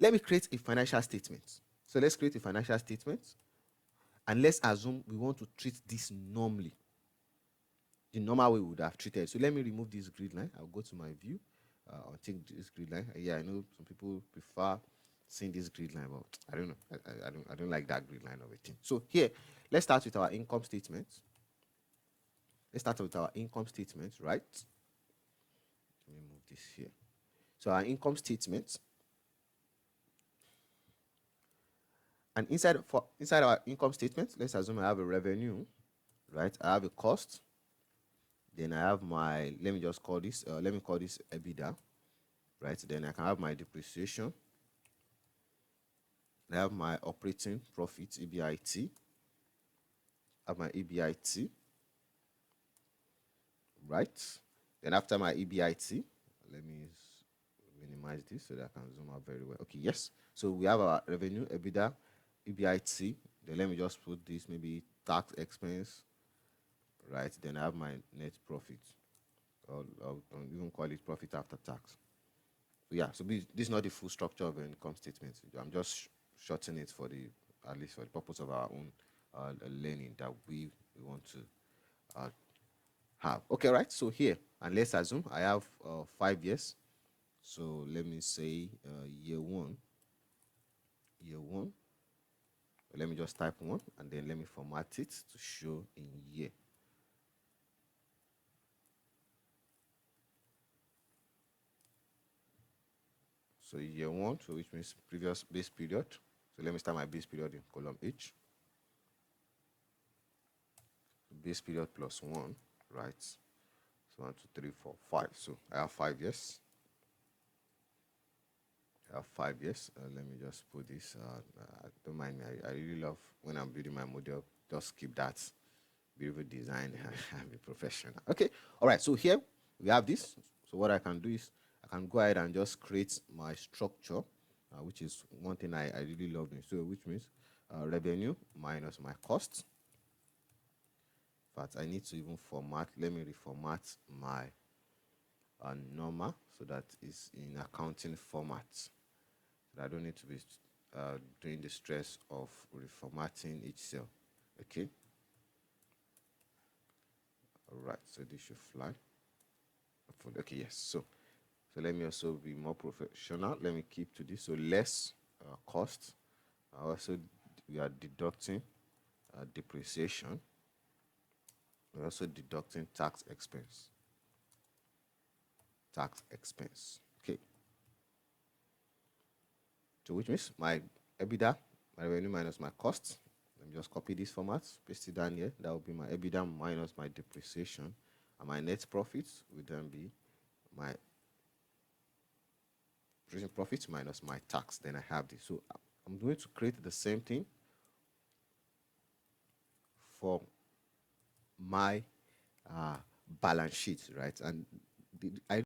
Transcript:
Let me create a financial statement. So let's create a financial statement, and let's assume we want to treat this normally, the normal way we would have treated. So let me remove this grid line. I'll go to my view. I'll take this grid line. Yeah, I know some people prefer seeing this grid line, but I don't know. I don't like that grid line of a thing. So here, let's start with our income statement. Let's start with our income statement, right? Let me move this here. So our income statement, and inside our income statement, let's assume I have a revenue, right? I have a cost. Then I have my, let me just call this, let me call this EBITDA, right? Then I can have my depreciation. I have my operating profit, EBIT. I have my EBIT, right? Then after my EBIT, let me minimize this so that I can zoom out very well. Okay, yes. So we have our revenue, EBITDA, EBIT. Then let me just put this, maybe tax expense, right? Then I have my net profit, or even call it profit after tax. So yeah, so this is not the full structure of an income statement. I'm just shortening it for the, at least for the purpose of our own learning that we want to have. Okay, right? So here, and let's assume I have 5 years. So let me say year one. Year one. Let me just type 1, and then let me format it to show in year. So year 1, so which means previous base period. So let me start my base period in column H. Base period plus 1, right? So 1, 2, 3, 4, 5. So I have 5 years. I have 5 years. Let me just put this. Don't mind me. I really love when I'm building my model. Just keep that beautiful design and be professional. Okay. All right. So here we have this. So what I can do is I can go ahead and just create my structure, which is one thing I really love doing. So which means revenue minus my cost. But I need to even format. Let me reformat my normal so that it's in accounting format. So I don't need to be doing the stress of reformatting each cell. Okay. All right. So this should fly. Okay. Yes. So let me also be more professional. Let me keep to this. So less cost. Also, we are deducting depreciation. We're also deducting tax expense. Tax expense. Okay. So which means my EBITDA, my revenue minus my cost. Let me just copy this format, paste it down here. That will be my EBITDA minus my depreciation. And my net profits will then be my operating profit minus my tax. Then I have this. So I'm going to create the same thing for my balance sheet, right? And I